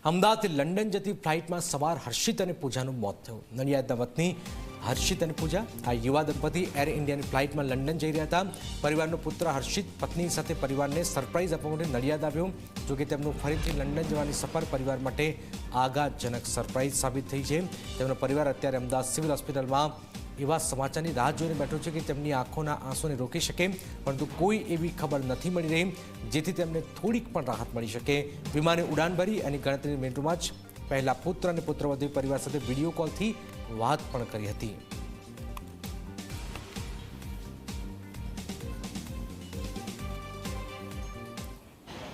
અમદાવાદથી લંડન જતી ફ્લાઇટમાં સવાર હર્ષિત અને પૂજાનું મોત થયું. નડિયાદના વતની હર્ષિત અને પૂજા આ યુવા દંપતી એર ઇન્ડિયાની ફ્લાઇટમાં લંડન જઈ રહ્યા હતા. પરિવારનો પુત્ર હર્ષિત પત્ની સાથે પરિવારને સરપ્રાઇઝ આપવા માટે નડિયાદ આવ્યો. જોકે તેમનું ફરીથી લંડન જવાની સફર પરિવાર માટે આઘાતજનક સરપ્રાઇઝ સાબિત થઈ છે. તેમનો પરિવાર અત્યારે અમદાવાદ સિવિલ હોસ્પિટલમાં એવા સમાચારની રાહ જોઈને બેઠો છે કે તેમની આંખોના આંસુને રોકી શકે, પરંતુ કોઈ એવી ખબર નથી મળી રહી જેથી તેમને થોડીક પણ રાહત મળી શકે. વિમાને ઉડાન ભરી અને ગણતરીની મિનિટોમાં જ પહેલા પુત્ર અને પુત્રવધુ પરિવાર સાથે વિડીયો કોલથી વાત પણ કરી હતી.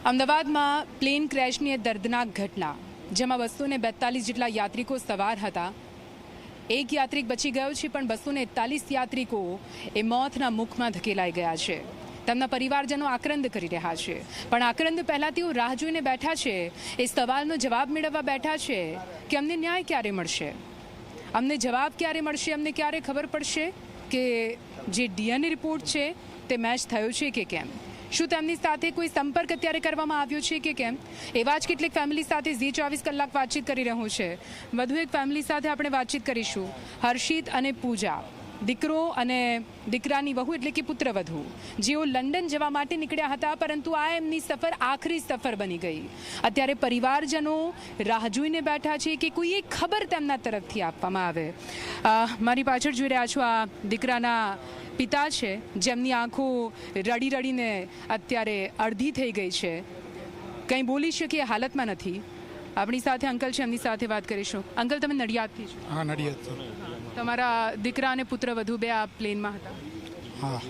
અમદાવાદમાં પ્લેન ક્રેશની દર્દનાક ઘટના, જેમાં 242 જેટલા યાત્રિકો સવાર હતા. એક યાત્રિક બચી ગયો છે, પણ 241 યાત્રિકો એ મોતના મુખમાં ધકેલાઈ ગયા છે. તેમના પરિવારજનો આક્રંદ કરી રહ્યા છે, પણ આક્રંદ પહેલા તેઓ રાહ જોઈને બેઠા છે. એ સવાલનો જવાબ મેળવવા બેઠા છે કે અમને ન્યાય ક્યારે મળશે, અમને જવાબ ક્યારે મળશે, અમને ક્યારે ખબર પડશે કે જે ડીએનએ રિપોર્ટ છે તે મેચ થયો છે કે કેમ. શું તેમની સાથે કોઈ સંપર્ક અત્યારે કરવામાં આવ્યો છે કે કેમ? એવા જ કેટલીક ફેમિલી સાથે ઝી 24 કલાક વાતચીત કરી રહ્યું છે. વધુ એક ફેમિલી સાથે આપણે વાતચીત કરીશું. હર્ષિત અને પૂજા, દીકરો અને દીકરાની વહુ એટલે કે પુત્રવધુ, જેઓ લંડન જવા માટે નીકળ્યા હતા, પરંતુ આ એમની સફર આખરી સફર બની ગઈ. અત્યારે પરિવારજનો રાહ જોઈને બેઠા છે કે કોઈ એક ખબર તેમના તરફથી આપવામાં આવે. મારી પાછળ જોઈ રહ્યા છો આ દીકરાના પિતા છે, જેમની આંખો રડી રડીને અત્યારે અડધી થઈ ગઈ છે, કંઈ બોલી શકે એ હાલતમાં નથી. આપણી સાથે અંકલ છે, એમની સાથે વાત કરીશું. અંકલ, તમે નડિયાદથી છો? હા, નડિયાદથી. તમારા દીકરા અને પુત્રવધુ બે આ પ્લેનમાં હતા? હા,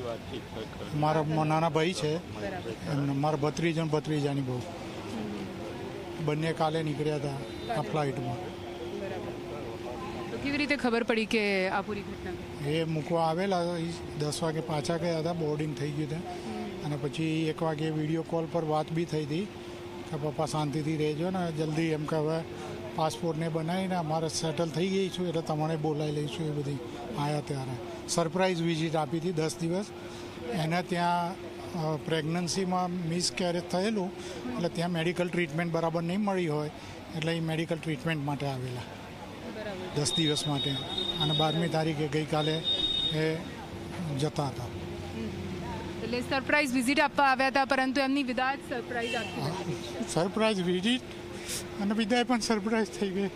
મારા નાના ભાઈ છે, મારા ભત્રીજાની બહુ, બંને કાલે નીકળ્યા હતા આ ફ્લાઇટમાં. કેવી રીતે ખબર પડી કે આ પૂરી ઘટના? એ મૂકવા આવેલા 10 વાગે પાછા ગયા હતા, બોર્ડિંગ થઈ ગયું હતું, અને પછી 1 વાગે વિડીયો કોલ પર વાત બી થઈ હતી કે પપ્પા શાંતિથી રહેજો ને, જલ્દી એમ કે હવે પાસપોર્ટને બનાવીને અમારે સેટલ થઈ ગઈ છું એટલે તમને બોલાવી લઈશું. એ બધી આવ્યા ત્યારે સરપ્રાઇઝ વિઝિટ આપી હતી 10 દિવસ. એને ત્યાં પ્રેગ્નન્સીમાં મિસકેરેજ થયેલું, એટલે ત્યાં મેડિકલ ટ્રીટમેન્ટ બરાબર નહીં મળી હોય, એટલે એ મેડિકલ ટ્રીટમેન્ટ માટે આવેલા 10 દિવસ માટે. અને 12મી તારીખે ગઈકાલે એ જતા હતા. એટલે સરપ્રાઇઝ વિઝિટ આપવા આવ્યા હતા, પરંતુ એમની વિદાય સરપ્રાઇઝ આપી. સરપ્રાઇઝ વિઝિટ અને વિદાય પણ સરપ્રાઇઝ થઈ ગઈ.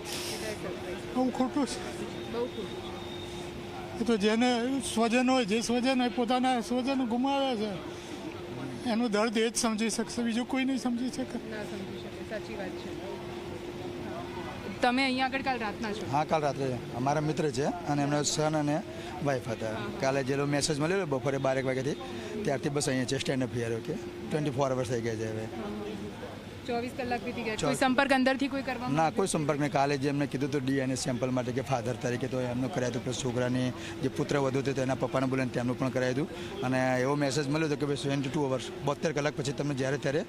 બહુ ખોટું છે. બહુ ખોટું. એ તો જેને સ્વજન હોય, જે સ્વજન હોય પોતાના સ્વજન ગુમાવ્યા છે, એનું દર્દ એ જ સમજી શકશે, બીજું કોઈ નહીં સમજી શકે. ના સમજી શકે. સાચી વાત છે. તમે અહીંયા આગળ કાલ રાતના છો? હા, કાલ રાત્રે અમારા મિત્ર છે અને એમના સન અને વાઈફ હતા. કાલે જે મેસેજ મળેલો બપોરે 12 વાગ્યાથી, ત્યારથી બસ અહીંયા છે stand up here. Okay, 24 hours થઈ ગયા છે હવે. 24 કલાક વીતી ગયા. કોઈ સંપર્ક અંદરથી કોઈ કરવામાં? ના, કોઈ સંપર્ક નહીં. કાલે જે એમને કીધું હતું ડીએનએ સેમ્પલ માટે કે ફાધર તરીકે, તો એમનું કરાયું હતું. પ્લસ છોકરાની જે પુત્ર વધુ હતું તેના પપ્પાને બોલાવીને તેમનું પણ કરાયું હતું. અને એવો મેસેજ મળ્યો હતો કે ભાઈ 72 અવર્સ 72 કલાક પછી તમને જ્યારે ત્યારે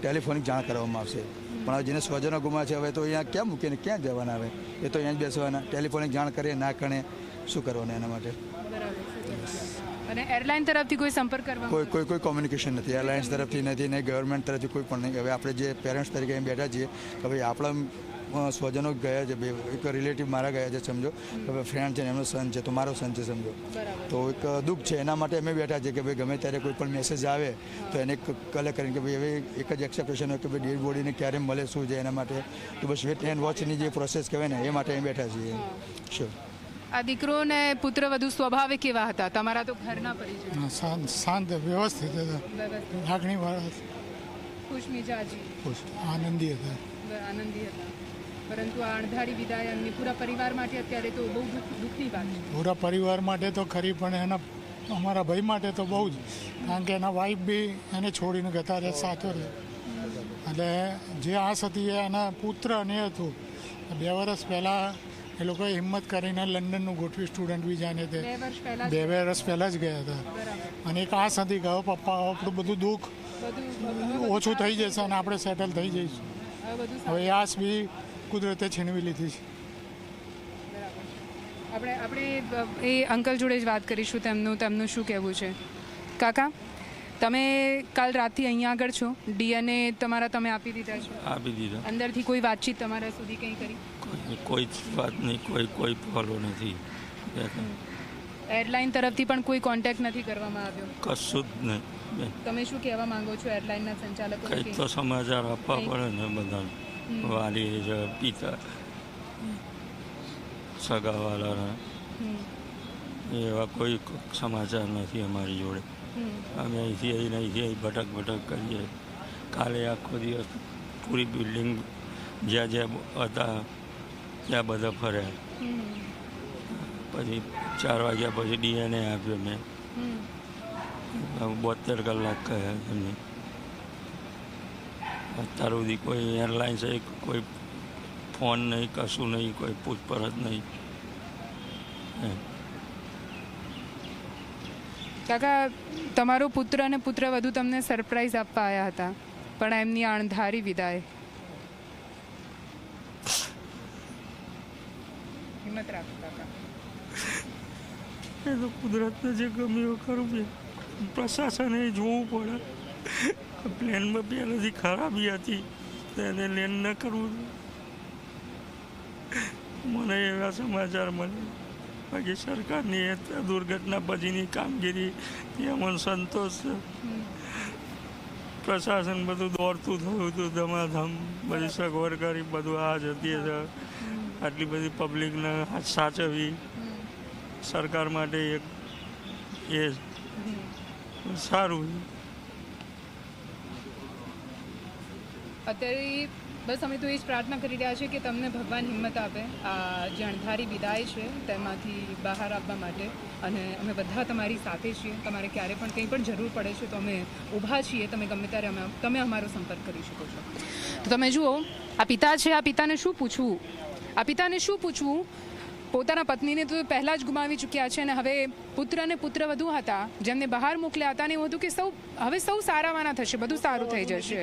ટેલિફોનિક જાણ કરવામાં આવશે. પણ જેને સ્વજનો ગુમા છે, હવે તો અહીંયા ક્યાં મૂકીને ક્યાં જવાના? આવે એ તો અહીંયા જ બેસવાના. ટેલિફોનિક જાણ કરીએ ના કરે શું કરવાનું એના માટે? અને એરલાઇન તરફથી કોઈ સંપર્ક કરવા? કોઈ કોમ્યુનિકેશન નથી એરલાઇન્સ તરફથી, નથી ને ગવર્મેન્ટ તરફથી કોઈ પણ નહીં. હવે આપણે જે પેરેન્ટ્સ તરીકે અહીં બેઠા છીએ કે ભાઈ આપણા સ્વજનો ગયા છે, એક રિલેટિવ મારા ગયા છે, સમજો, હવે ફ્રેન્ડ છે ને એમનો સન છે, તો મારો સન છે, સમજો, તો એક દુઃખ છે. એના માટે અમે બેઠા છીએ કે ભાઈ ગમે ત્યારે કોઈ પણ મેસેજ આવે તો એને કલેક્ટ કરીને કે ભાઈ હવે એક જ એક્સેપ્ટેશન હોય કે ભાઈ ડેડ બોડીને ક્યારે મળે, શું છે એના માટે. તો બસ વેટ એન્ડ વોચની જે પ્રોસેસ કહેવાય ને, એ માટે અહીં બેઠા છીએ. શ્યોર. આ દીકરો ને પુત્રવધુ સ્વભાવે કેવા હતા? તમારા તો ઘરના પરિચય. શાંત, વ્યવસ્થિત હતા, લાગણીવાળા, ખુશ મિજાજી, આનંદી હતા. આનંદી હતા. પરંતુ આ અણધારી વિદાય એમની પૂરા પરિવાર માટે અત્યારે તો બહુ દુઃખની વાત છે. પૂરા પરિવાર માટે તો ખરી, પણ એના અમારા ભાઈ માટે તો બહુ જ, કારણ કે એના વાઈફ બી એને છોડીને ગતા રહે સાચો રહે. એટલે જે આસ હતી એ એના પુત્ર અને હતું. 2 વર્ષ પહેલાં એ લોકોએ હિંમત કરીને લંડનનું ગોઠવી, સ્ટુડન્ટ વિઝાને તે 2 વર્ષ પહેલાં જ ગયા હતા. અને એક આસ હતી કે પપ્પા આપણું બધું દુઃખ ઓછું થઈ જશે અને આપણે સેટલ થઈ જઈશું. હવે એ આસ બી કુદરતે છીનવી લીધી છે. આપણે એ અંકલ જોડે જ વાત કરીશું. તેમનું શું કહેવું છે? કાકા, તમે કાલ રાતથી અહીંયા આગળ છો, ડીએનએ તમારા તમે આપી દીધા છે? આપી દીધા. અંદરથી કોઈ વાતચીત તમારા સુધી કંઈ કરી? કોઈ જ વાત નહીં, કોઈ ફોલો નથી. એરલાઇન તરફથી પણ કોઈ કોન્ટેક્ટ નથી કરવામાં આવ્યો? કશું જ નહીં. તમે શું કહેવા માંગો છો એરલાઇનના સંચાલકો? કંઈક તો સમાચાર આપવા પડે ને બધાને. વાલી છે, પિતા, સગાવાલાના એવા કોઈ સમાચાર નથી અમારી જોડે. અમે અહીંથી અહીં ભટક કરીએ. કાલે આખો દિવસ પૂરી બિલ્ડિંગ જ્યાં હતા ત્યાં બધા ફર્યા. પછી 4 વાગ્યા પછી ડીએનએ આપ્યો મેં. 72 કલાક કહ્યા એમને. અત્યાર સુધી કોઈ એરલાઇન્સ કોઈ ફોન નહીં, કશું નહીં, કોઈ પૂછપરછ નહીં. કાકા, તમારો પુત્ર અને પુત્રવધુ તમને સરપ્રાઈઝ આપવા આવ્યા હતા, પણ એમની અણધારી વિદાય. હિંમત રાખો કાકા. એ તો કુદરતને જે ગમ્યું ખરું છે. પ્રશાસને જોવું પડે. પ્લેનમાં પહેલેથી ખરાબી હતી તેને લેન ન કરવું. મને એવા સમાચાર મળે. બાકી સરકારની દુર્ઘટના પછીની કામગીરી અમને સંતોષ છે. પ્રશાસન બધું દોડતું થયું હતું, ધમાધમ બધી સગવડ કરી, બધું આ જતી છે. આટલી બધી પબ્લિકને સાચવવી સરકાર માટે એક એ સારું. અત્યારે બસ અમે તો એ જ પ્રાર્થના કરી રહ્યા છીએ કે તમને ભગવાન હિંમત આપે આ જે અણધારી વિદાય છે તેમાંથી બહાર આવવા માટે. અને અમે બધા તમારી સાથે છીએ. તમારે ક્યારે પણ કંઈ પણ જરૂર પડે છે તો અમે ઊભા છીએ. તમે ગમે ત્યારે તમે અમારો સંપર્ક કરી શકો છો. તો તમે જુઓ, આ પિતા છે. આ પિતાને શું પૂછવું? પોતાના પત્નીને તો પહેલાં જ ગુમાવી ચૂક્યા છે અને હવે પુત્ર અને પુત્રવધુ હતા જેમને બહાર મોકલ્યા હતા. અને એવું હતું કે હવે સૌ સારાવાના થશે, બધું સારું થઈ જશે.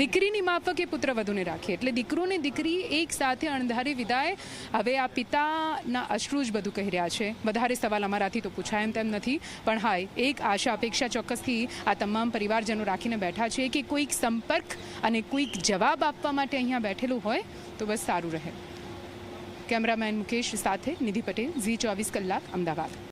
દીકરીની માફક એ પુત્રવધુને રાખી, એટલે દીકરો ને દીકરી એક સાથે અણધારી વિદાય. હવે આ પિતાના અશ્રુ જ બધું કહી રહ્યા છે. વધારે સવાલ અમારાથી તો પૂછાય એમ તેમ નથી, પણ હા, એક આશા અપેક્ષા ચોક્કસથી આ તમામ પરિવારજનો રાખીને બેઠા છે કે કોઈક સંપર્ક અને કોઈક જવાબ આપવા માટે અહીંયા બેઠેલું હોય તો બસ સારું રહે. કેમેરામેન મુકેશ સાથે નિધિ પટેલ, ઝી 24 કલાક, અમદાવાદ.